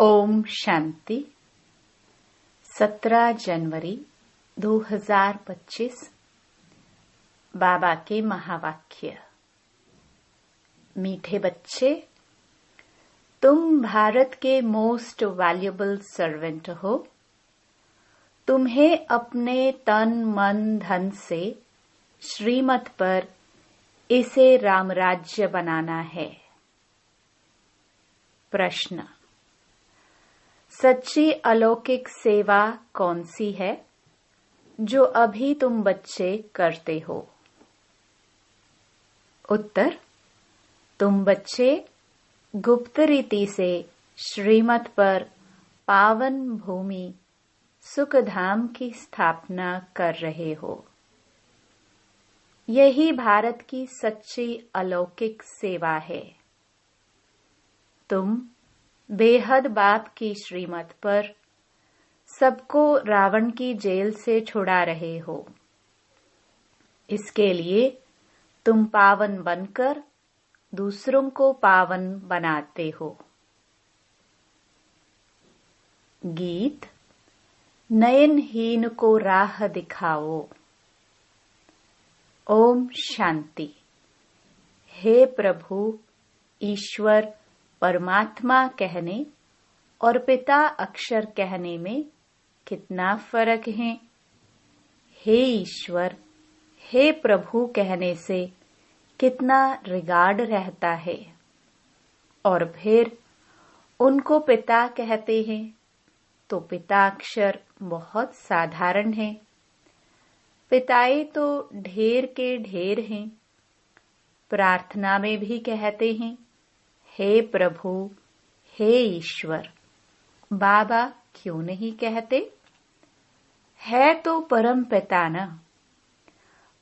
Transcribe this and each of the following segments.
ओम शांति। 17 जनवरी 2025 बाबा के महावाक्य। मीठे बच्चे, तुम भारत के मोस्ट वैल्यूएबल सर्वेंट हो। तुम्हें अपने तन मन धन से श्रीमत पर इसे रामराज्य बनाना है। प्रश्न: सच्ची अलौकिक सेवा कौन सी है जो अभी तुम बच्चे करते हो? उत्तर: तुम बच्चे गुप्त रीति से श्रीमत पर पावन भूमि सुखधाम की स्थापना कर रहे हो। यही भारत की सच्ची अलौकिक सेवा है। तुम बेहद बाप की श्रीमत पर सबको रावण की जेल से छुड़ा रहे हो। इसके लिए तुम पावन बनकर दूसरों को पावन बनाते हो। गीत: नयनहीन को राह दिखाओ। ओम शांति। हे प्रभु, ईश्वर परमात्मा कहने और पिता अक्षर कहने में कितना फर्क है। हे ईश्वर, हे प्रभु कहने से कितना रिगार्ड रहता है, और फिर उनको पिता कहते हैं तो पिता अक्षर बहुत साधारण है। पिताए तो ढेर के ढेर हैं। प्रार्थना में भी कहते हैं, हे प्रभु, हे ईश्वर। बाबा क्यों नहीं कहते? है तो परम पिता न,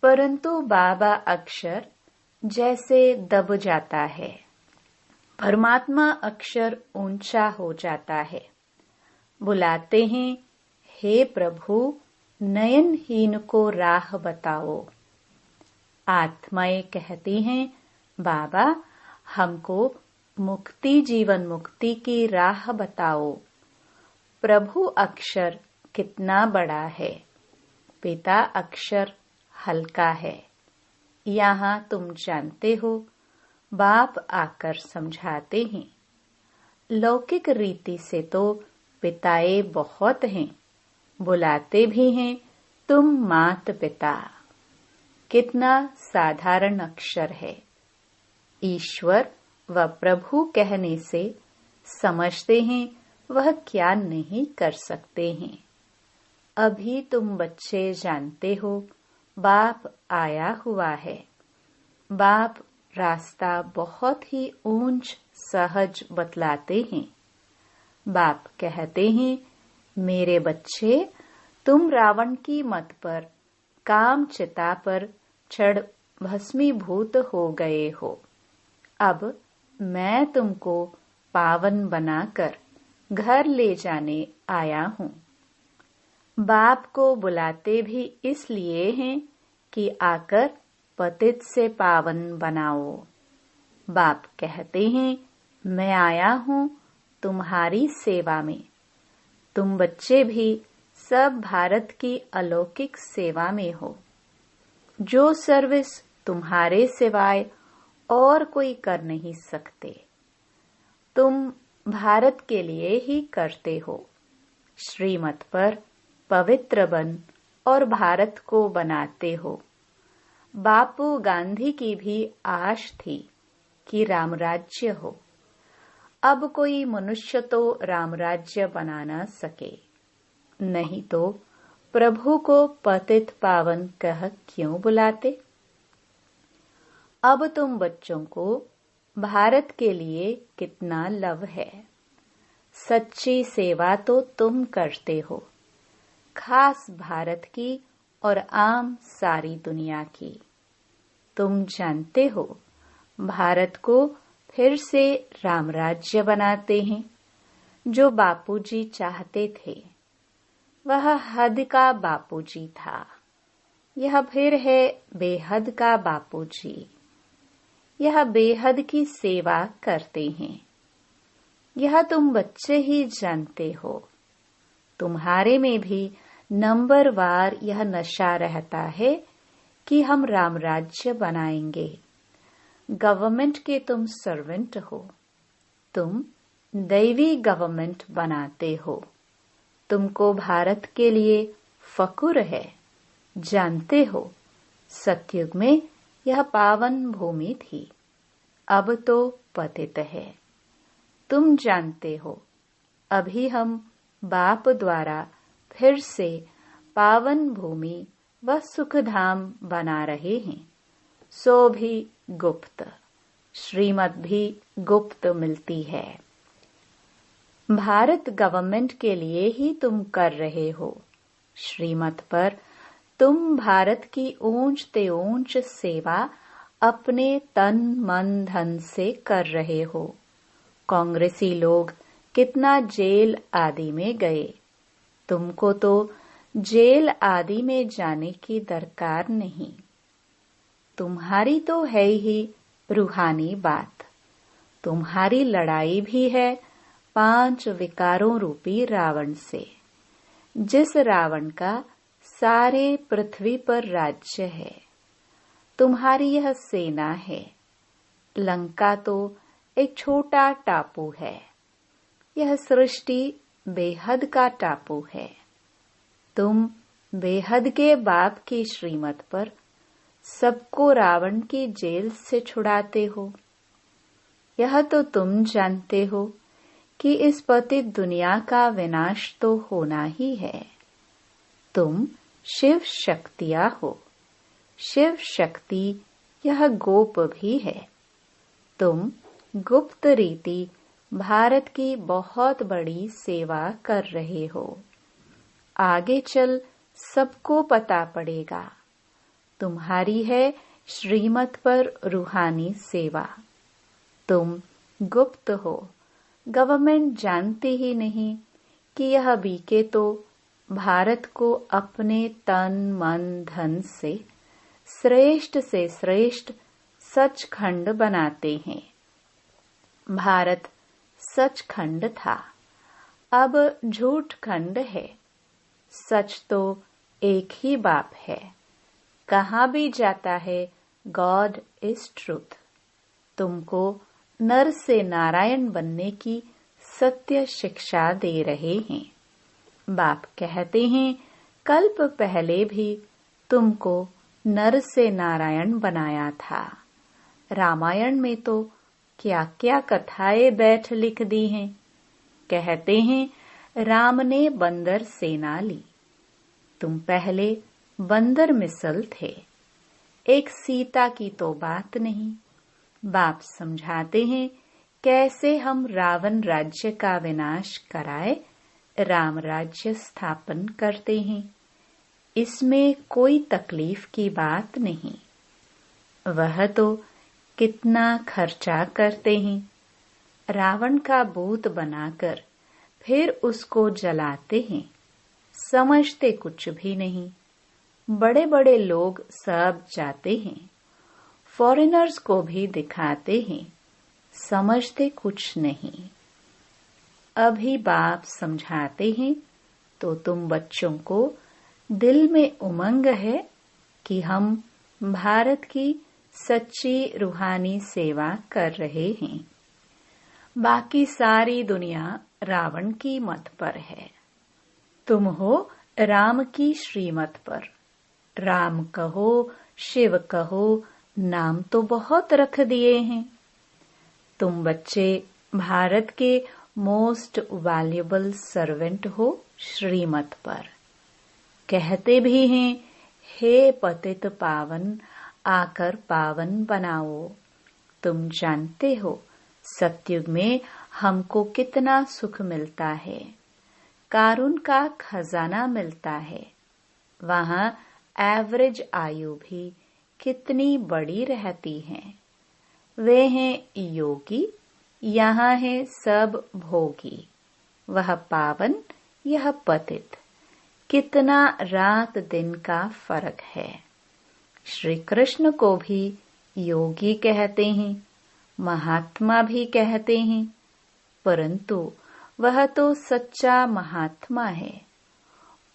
परंतु बाबा अक्षर जैसे दब जाता है, परमात्मा अक्षर ऊंचा हो जाता है। बुलाते हैं, हे प्रभु, नयनहीन को राह बताओ। आत्माएं कहती हैं, बाबा हमको मुक्ति जीवन मुक्ति की राह बताओ। प्रभु अक्षर कितना बड़ा है, पिता अक्षर हल्का है। यहाँ तुम जानते हो, बाप आकर समझाते हैं। लौकिक रीति से तो पिताए बहुत हैं, बुलाते भी हैं, तुम मात पिता। कितना साधारण अक्षर है। ईश्वर व प्रभु कहने से समझते हैं वह क्या नहीं कर सकते हैं। अभी तुम बच्चे जानते हो, बाप आया हुआ है। बाप रास्ता बहुत ही ऊंच सहज बतलाते हैं। बाप कहते हैं, मेरे बच्चे, तुम रावण की मत पर काम चिता पर चढ़ भस्मीभूत हो गए हो। अब मैं तुमको पावन बनाकर घर ले जाने आया हूँ। बाप को बुलाते भी इसलिए हैं कि आकर पतित से पावन बनाओ। बाप कहते हैं, मैं आया हूँ तुम्हारी सेवा में। तुम बच्चे भी सब भारत की अलौकिक सेवा में हो। जो सर्विस तुम्हारे सिवाय और कोई कर नहीं सकते, तुम भारत के लिए ही करते हो। श्रीमत पर पवित्र बन और भारत को बनाते हो। बापू गांधी की भी आश थी कि रामराज्य हो। अब कोई मनुष्य तो रामराज्य बना न सके, नहीं तो प्रभु को पतित पावन कह क्यों बुलाते? अब तुम बच्चों को भारत के लिए कितना लव है। सच्ची सेवा तो तुम करते हो, खास भारत की और आम सारी दुनिया की। तुम जानते हो, भारत को फिर से रामराज्य बनाते हैं, जो बापूजी चाहते थे। वह हद का बापूजी था, यह फिर है बेहद का बापूजी। यह बेहद की सेवा करते हैं। यह तुम बच्चे ही जानते हो। तुम्हारे में भी नंबरवार यह नशा रहता है कि हम राम राज्य बनाएंगे। गवर्नमेंट के तुम सर्वेंट हो, तुम दैवी गवर्नमेंट बनाते हो। तुमको भारत के लिए फक्र है। जानते हो, सतयुग में यह पावन भूमि थी, अब तो पतित है। तुम जानते हो, अभी हम बाप द्वारा फिर से पावन भूमि व सुखधाम बना रहे हैं। सो भी गुप्त, श्रीमत भी गुप्त मिलती है। भारत गवर्नमेंट के लिए ही तुम कर रहे हो। श्रीमत पर तुम भारत की ऊंच ते ऊंच सेवा अपने तन मन धन से कर रहे हो। कांग्रेसी लोग कितना जेल आदि में गए, तुमको तो जेल आदि में जाने की दरकार नहीं। तुम्हारी तो है ही रूहानी बात। तुम्हारी लड़ाई भी है 5 विकारों रूपी रावण से, जिस रावण का सारे पृथ्वी पर राज्य है। तुम्हारी यह सेना है। लंका तो एक छोटा टापू है, यह सृष्टि बेहद का टापू है। तुम बेहद के बाप की श्रीमत पर सबको रावण की जेल से छुड़ाते हो। यह तो तुम जानते हो कि इस पतित दुनिया का विनाश तो होना ही है। तुम शिव शक्तियां हो। शिव शक्ति यह गोप भी है। तुम गुप्त रीति भारत की बहुत बड़ी सेवा कर रहे हो। आगे चल सबको पता पड़ेगा। तुम्हारी है श्रीमत पर रूहानी सेवा। तुम गुप्त हो, गवर्नमेंट जानती ही नहीं कि यह बीके तो भारत को अपने तन मन धन से से श्रेष्ठ सचखंड बनाते हैं। भारत सचखंड था, अब झूठ खंड है। सच तो एक ही बाप है। कहाँ भी जाता है गॉड इज ट्रूथ। तुमको नर से नारायण बनने की सत्य शिक्षा दे रहे हैं। बाप कहते हैं, कल्प पहले भी तुमको नर से नारायण बनाया था। रामायण में तो क्या क्या कथाएं बैठ लिख दी हैं। कहते हैं, राम ने बंदर सेना ली। तुम पहले बंदर मिसल थे। एक सीता की तो बात नहीं। बाप समझाते हैं, कैसे हम रावण राज्य का विनाश कराए राम राज्य स्थापन करते हैं। इसमें कोई तकलीफ की बात नहीं। वह तो कितना खर्चा करते हैं। रावण का भूत बनाकर फिर उसको जलाते हैं। समझते कुछ भी नहीं। बड़े बड़े लोग सब जाते हैं, फॉरेनर्स को भी दिखाते हैं। समझते कुछ नहीं। अभी बाप समझाते हैं तो तुम बच्चों को दिल में उमंग है कि हम भारत की सच्ची रूहानी सेवा कर रहे हैं। बाकी सारी दुनिया रावण की मत पर है। तुम हो राम की श्रीमत पर। राम कहो, शिव कहो, नाम तो बहुत रख दिए हैं। तुम बच्चे भारत के मोस्ट वैल्यूएबल सर्वेंट हो श्रीमत पर। कहते भी हैं, हे पतित पावन, आकर पावन बनाओ। तुम जानते हो, सतयुग में हमको कितना सुख मिलता है। कारुण का खजाना मिलता है। वहाँ एवरेज आयु भी कितनी बड़ी रहती है। वे हैं योगी, यहाँ है सब भोगी। वह पावन, यह पतित। कितना रात दिन का फर्क है। श्री कृष्ण को भी योगी कहते हैं, महात्मा भी कहते हैं। परंतु वह तो सच्चा महात्मा है।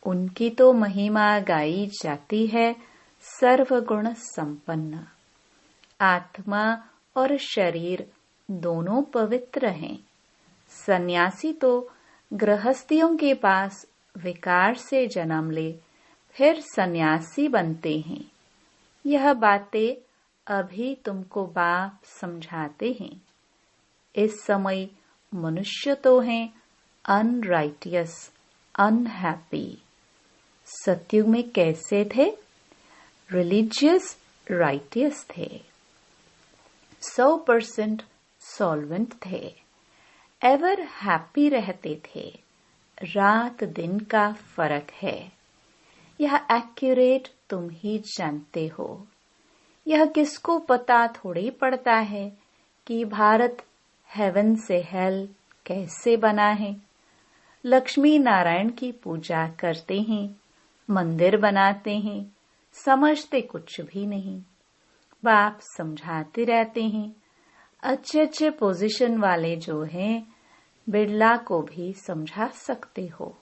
उनकी तो महिमा गाई जाती है सर्वगुण संपन्न। आत्मा और शरीर दोनों पवित्र हैं। सन्यासी तो गृहस्थियों के पास विकार से जन्म ले फिर सन्यासी बनते हैं। यह बातें अभी तुमको बाप समझाते हैं। इस समय मनुष्य तो हैं अनराइटियस, अनहैप्पी। सतयुग में कैसे थे? रिलीजियस, राइटियस थे। 100% सॉल्वेंट थे। एवर हैप्पी रहते थे। रात दिन का फर्क है। यह एक्यूरेट तुम ही जानते हो। यह किसको पता थोड़ी पड़ता है कि भारत हेवन से हेल कैसे बना है। लक्ष्मी नारायण की पूजा करते हैं, मंदिर बनाते हैं, समझते कुछ भी नहीं। बाप समझाते रहते हैं। अच्छे अच्छे पोजीशन वाले जो हैं, बिड़ला को भी समझा सकते हो।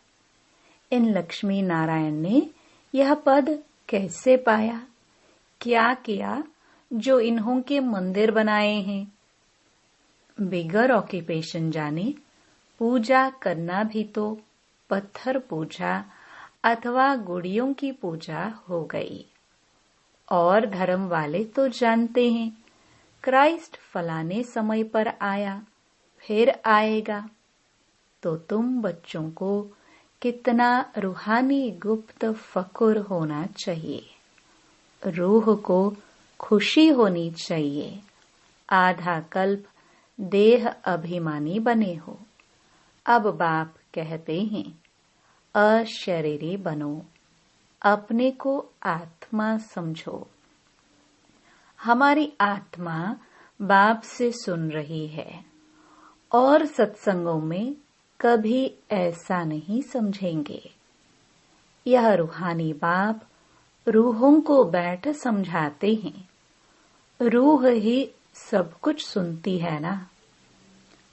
इन लक्ष्मी नारायण ने यह पद कैसे पाया, क्या किया जो इन्हों के मंदिर बनाए हैं। बिगर ऑक्यूपेशन जाने पूजा करना भी तो पत्थर पूजा अथवा गुड़ियों की पूजा हो गई। और धर्म वाले तो जानते हैं क्राइस्ट फलाने समय पर आया, फिर आएगा। तो तुम बच्चों को कितना रूहानी गुप्त फकुर होना चाहिए। रूह को खुशी होनी चाहिए। आधा कल्प देह अभिमानी बने हो। अब बाप कहते हैं अशरीरी बनो, अपने को आत्मा समझो। हमारी आत्मा बाप से सुन रही है और सत्संगों में कभी ऐसा नहीं समझेंगे। यह रूहानी बाप रूहों को बैठ समझाते हैं। रूह ही सब कुछ सुनती है ना।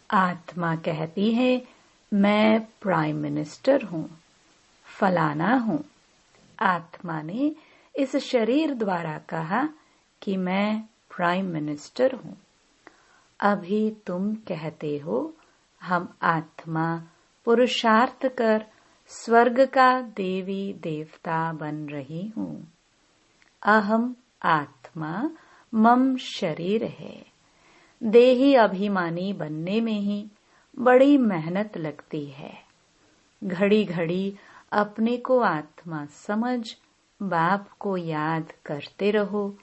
आत्मा कहती है मैं प्राइम मिनिस्टर हूँ, फलाना हूँ। आत्मा ने इस शरीर द्वारा कहा कि मैं प्राइम मिनिस्टर हूँ। अभी तुम कहते हो हम आत्मा पुरुषार्थ कर स्वर्ग का देवी देवता बन रही हूँ। अहम आत्मा मम शरीर है। देही अभिमानी बनने में ही बड़ी मेहनत लगती है। घड़ी घड़ी अपने को आत्मा समझ बाप को याद करते रहो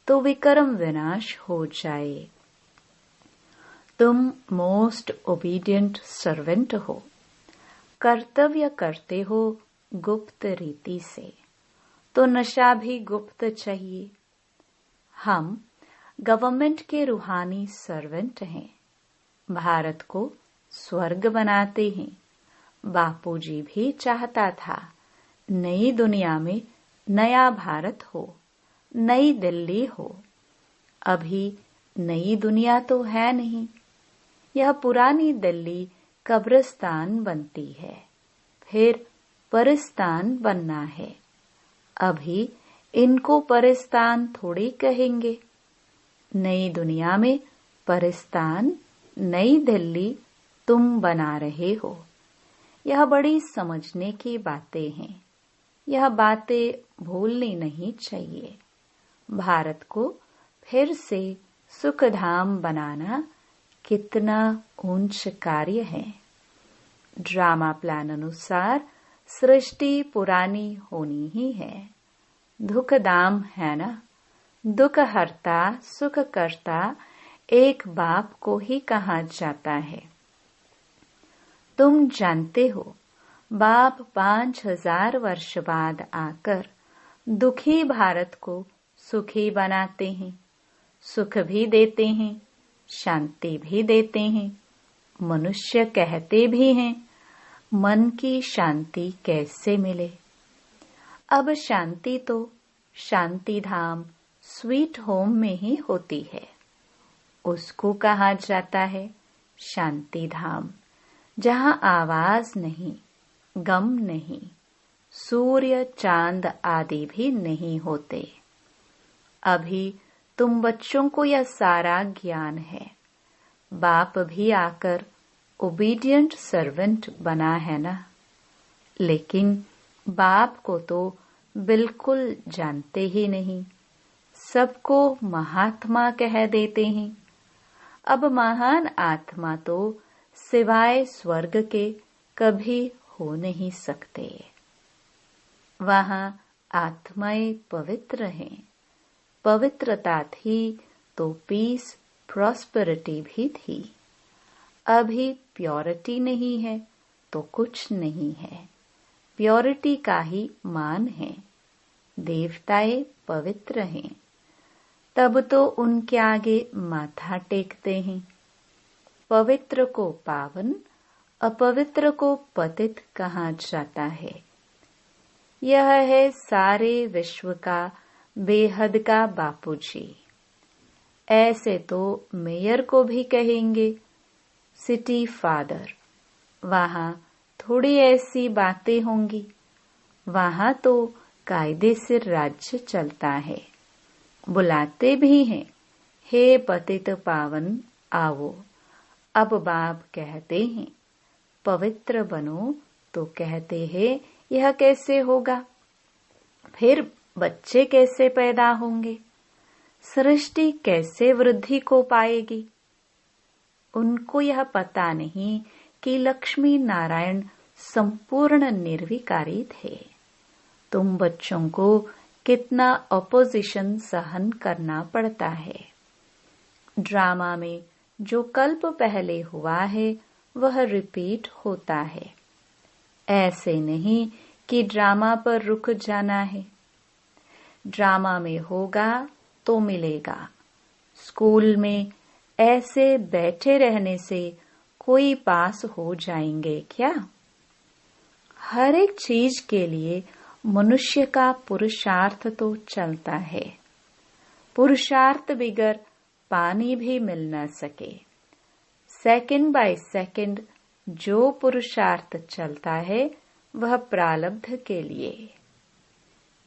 तो विक्रम विनाश हो जाए। तुम मोस्ट ओबीडियंट सर्वेंट हो। कर्तव्य करते हो गुप्त रीति से, तो नशा भी गुप्त चाहिए। हम गवर्नमेंट के रूहानी सर्वेंट हैं। भारत को स्वर्ग बनाते हैं। बापूजी भी चाहता था नई दुनिया में नया भारत हो, नई दिल्ली हो। अभी नई दुनिया तो है नहीं। यह पुरानी दिल्ली कब्रिस्तान बनती है, फिर परिस्तान बनना है। अभी इनको परिस्तान थोड़ी कहेंगे। नई दुनिया में परिस्तान, नई दिल्ली तुम बना रहे हो। यह बड़ी समझने की बातें हैं। यह बातें भूलनी नहीं चाहिए। भारत को फिर से सुखधाम बनाना कितना ऊंच कार्य है। ड्रामा प्लान अनुसार सृष्टि पुरानी होनी ही है। दुखधाम है ना। दुख हरता सुख करता एक बाप को ही कहा जाता है। तुम जानते हो बाप 5000 वर्ष बाद आकर दुखी भारत को सुखी बनाते हैं। सुख भी देते हैं, शांति भी देते हैं। मनुष्य कहते भी हैं मन की शांति कैसे मिले। अब शांति तो शांति धाम स्वीट होम में ही होती है। उसको कहा जाता है शांति धाम, जहां आवाज नहीं, गम नहीं, सूर्य चांद आदि भी नहीं होते। अभी तुम बच्चों को यह सारा ज्ञान है। बाप भी आकर ओबीडियंट सर्वेंट बना है ना, लेकिन बाप को तो बिल्कुल जानते ही नहीं, सबको महात्मा कह देते हैं। अब महान आत्मा तो सिवाय स्वर्ग के कभी हो नहीं सकते। वहां आत्माएं पवित्र हैं। पवित्रता थी तो पीस, प्रॉस्पेरिटी भी थी। अभी प्योरिटी नहीं है तो कुछ नहीं है। प्योरिटी का ही मान है। देवताएं पवित्र हैं, तब तो उनके आगे माथा टेकते हैं। पवित्र को पावन, अपवित्र को पतित कहा जाता है। यह है सारे विश्व का बेहद का बापूजी। ऐसे तो मेयर को भी कहेंगे सिटी फादर। वहां थोड़ी ऐसी बातें होंगी। वहां तो कायदे से राज्य चलता है। बुलाते भी हैं, हे पतित पावन आओ। अब बाप कहते हैं पवित्र बनो, तो कहते हैं यह कैसे होगा? फिर बच्चे कैसे पैदा होंगे? सृष्टि कैसे वृद्धि को पाएगी? उनको यह पता नहीं कि लक्ष्मी नारायण संपूर्ण निर्विकारी थे। तुम बच्चों को कितना अपोजिशन सहन करना पड़ता है। ड्रामा में जो कल्प पहले हुआ है वह रिपीट होता है। ऐसे नहीं कि ड्रामा पर रुक जाना है। ड्रामा में होगा तो मिलेगा। स्कूल में ऐसे बैठे रहने से कोई पास हो जाएंगे क्या? हर एक चीज के लिए मनुष्य का पुरुषार्थ तो चलता है। पुरुषार्थ बिगर पानी भी मिल न सके। सेकंड बाय सेकंड जो पुरुषार्थ चलता है वह प्रारब्ध के लिए।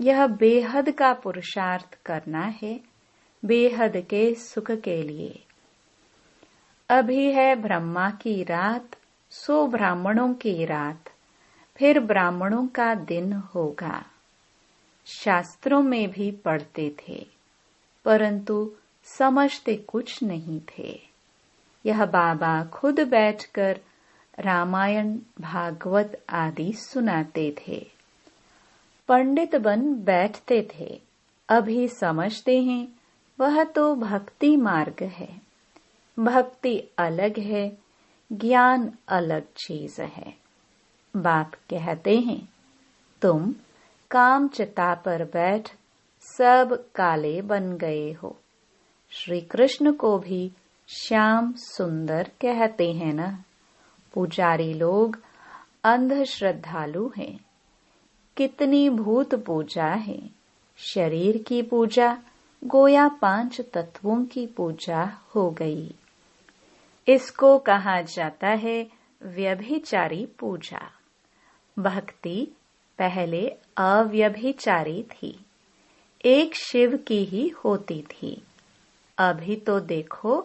यह बेहद का पुरुषार्थ करना है, बेहद के सुख के लिए। अभी है ब्रह्मा की रात, सो ब्राह्मणों की रात, फिर ब्राह्मणों का दिन होगा। शास्त्रों में भी पढ़ते थे, परंतु समझते कुछ नहीं थे। यह बाबा खुद बैठकर रामायण, भागवत आदि सुनाते थे। पंडित बन बैठते थे। अभी समझते हैं वह तो भक्ति मार्ग है। भक्ति अलग है, ज्ञान अलग चीज है। बाप कहते हैं तुम काम चिता पर बैठ सब काले बन गए हो। श्री कृष्ण को भी श्याम सुंदर कहते हैं ना। पुजारी लोग अंध श्रद्धालु हैं। कितनी भूत पूजा है। शरीर की पूजा गोया 5 तत्वों की पूजा हो गई। इसको कहा जाता है व्यभिचारी पूजा। भक्ति पहले अव्यभिचारी थी, एक शिव की ही होती थी। अभी तो देखो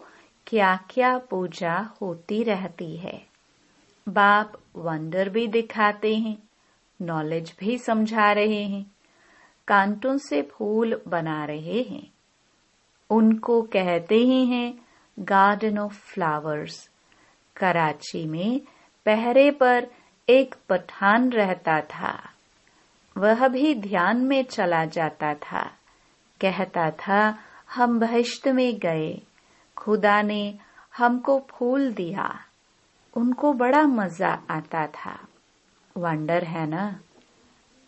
क्या क्या पूजा होती रहती है। बाप वंडर भी दिखाते हैं, नॉलेज भी समझा रहे हैं, कांटों से फूल बना रहे हैं। उनको कहते ही हैं गार्डन ऑफ फ्लावर्स। कराची में पहरे पर एक पठान रहता था। वह भी ध्यान में चला जाता था। कहता था हम बहिश्त में गए, खुदा ने हमको फूल दिया। उनको बड़ा मजा आता था। वंडर है ना।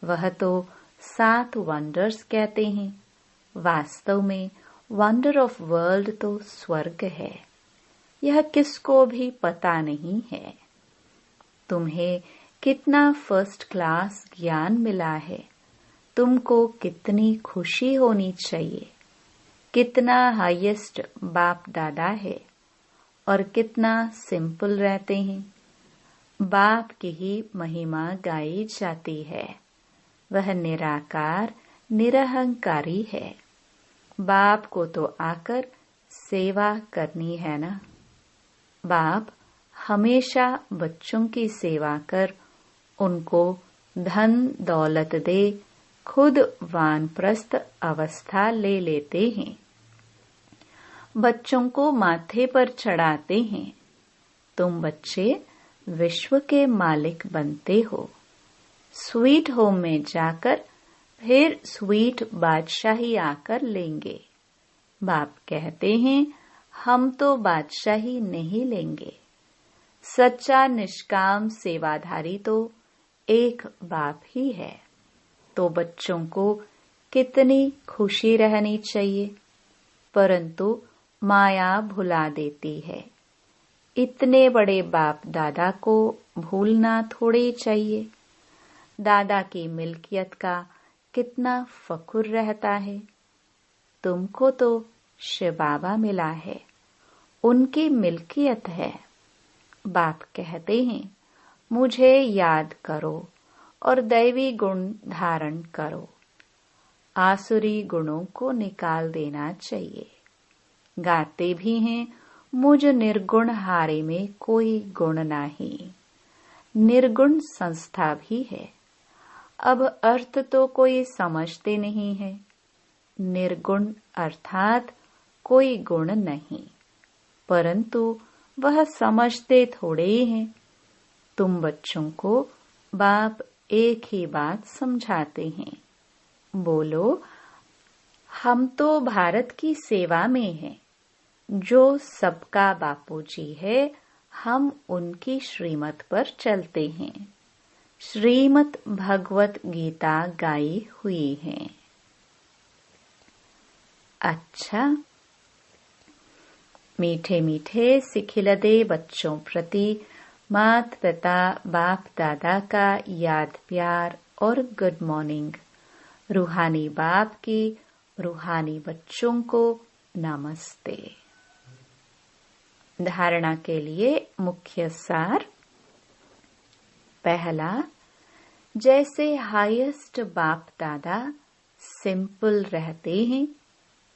वह तो 7 वंडर्स कहते हैं। वास्तव में वंडर ऑफ वर्ल्ड तो स्वर्ग है। यह किसको भी पता नहीं है। तुम्हें कितना फर्स्ट क्लास ज्ञान मिला है। तुमको कितनी खुशी होनी चाहिए। कितना हाईएस्ट बाप दादा है। और कितना सिंपल रहते हैं। बाप की ही महिमा गाई जाती है। वह निराकार निरहंकारी है। बाप को तो आकर सेवा करनी है ना। बाप हमेशा बच्चों की सेवा कर उनको धन दौलत दे खुद वानप्रस्थ अवस्था ले लेते हैं। बच्चों को माथे पर चढ़ाते हैं। तुम बच्चे विश्व के मालिक बनते हो। स्वीट होम में जाकर फिर स्वीट बादशाही आकर लेंगे। बाप कहते हैं हम तो बादशाही नहीं लेंगे। सच्चा निष्काम सेवाधारी तो एक बाप ही है। तो बच्चों को कितनी खुशी रहनी चाहिए, परंतु माया भुला देती है। इतने बड़े बाप दादा को भूलना थोड़े चाहिए। दादा की मिल्कियत का कितना फख्र रहता है। तुमको तो शिव बाबा मिला है, उनकी मिल्कियत है। बाप कहते हैं मुझे याद करो और दैवी गुण धारण करो। आसुरी गुणों को निकाल देना चाहिए। गाते भी हैं मुझ निर्गुण हारे में कोई गुण नहीं। निर्गुण संस्था भी है। अब अर्थ तो कोई समझते नहीं है। निर्गुण अर्थात कोई गुण नहीं, परंतु वह समझते थोड़े ही हैं। तुम बच्चों को बाप एक ही बात समझाते हैं। बोलो हम तो भारत की सेवा में हैं। जो सबका बापूजी है हम उनकी श्रीमत पर चलते हैं। श्रीमत भगवत गीता गाई हुई है। अच्छा, मीठे मीठे सिखिलदे बच्चों प्रति मात पिता बाप दादा का याद प्यार और गुड मॉर्निंग। रूहानी बाप की रूहानी बच्चों को नमस्ते। धारणा के लिए मुख्य सार। पहला, जैसे हाईएस्ट बाप दादा सिंपल रहते हैं,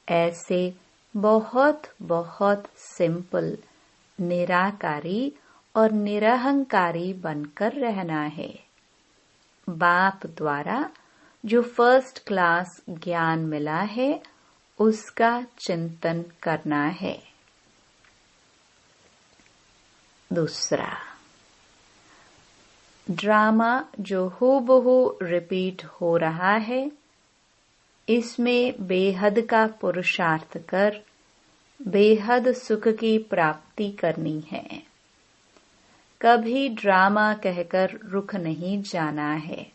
ऐसे बहुत बहुत सिंपल निराकारी और निरहंकारी बनकर रहना है। बाप द्वारा जो फर्स्ट क्लास ज्ञान मिला है उसका चिंतन करना है। दूसरा, ड्रामा जो हूबहू रिपीट हो रहा है, इसमें बेहद का पुरुषार्थ कर बेहद सुख की प्राप्ति करनी है। कभी ड्रामा कहकर रुक नहीं जाना है।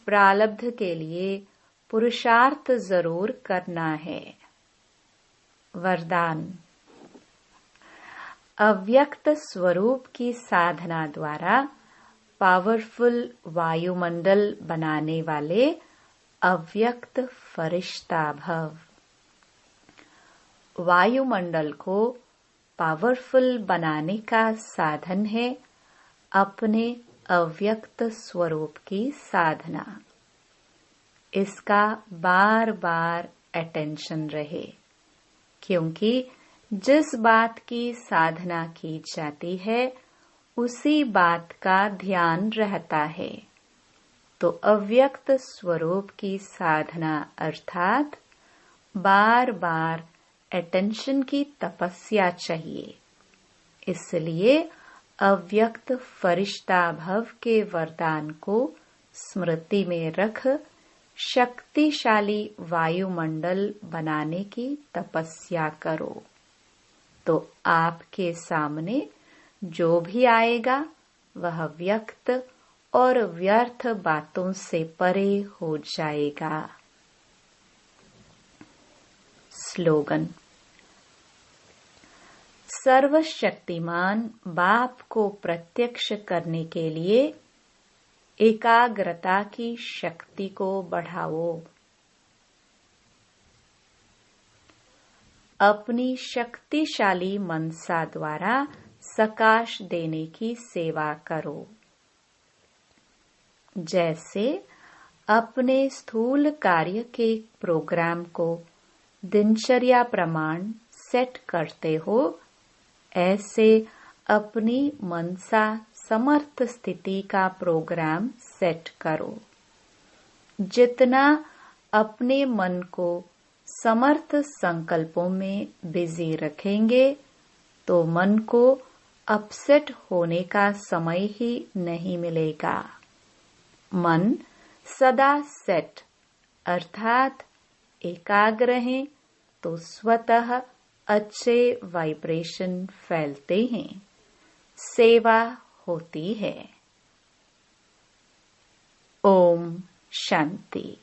प्रारब्ध के लिए पुरुषार्थ जरूर करना है। वरदान, अव्यक्त स्वरूप की साधना द्वारा पावरफुल वायुमंडल बनाने वाले अव्यक्त फरिश्ता भव। वायुमंडल को पावरफुल बनाने का साधन है अपने अव्यक्त स्वरूप की साधना। इसका बार बार अटेंशन रहे, क्योंकि जिस बात की साधना की जाती है उसी बात का ध्यान रहता है। तो अव्यक्त स्वरूप की साधना अर्थात बार बार अटेंशन की तपस्या चाहिए। इसलिए अव्यक्त फरिश्ता भव के वरदान को स्मृति में रख शक्तिशाली वायुमंडल बनाने की तपस्या करो। तो आपके सामने जो भी आएगा वह व्यक्त और व्यर्थ बातों से परे हो जाएगा। स्लोगन, सर्वशक्तिमान बाप को प्रत्यक्ष करने के लिए एकाग्रता की शक्ति को बढ़ाओ। अपनी शक्तिशाली मनसा द्वारा सकाश देने की सेवा करो। जैसे अपने स्थूल कार्य के प्रोग्राम को दिनचर्या प्रमाण सेट करते हो, ऐसे अपनी मनसा समर्थ स्थिति का प्रोग्राम सेट करो। जितना अपने मन को समर्थ संकल्पों में बिजी रखेंगे, तो मन को अपसेट होने का समय ही नहीं मिलेगा। मन सदा सेट अर्थात एकाग्र है, तो स्वतः अच्छे वाइब्रेशन फैलते हैं, सेवा होती है। ओम शांति।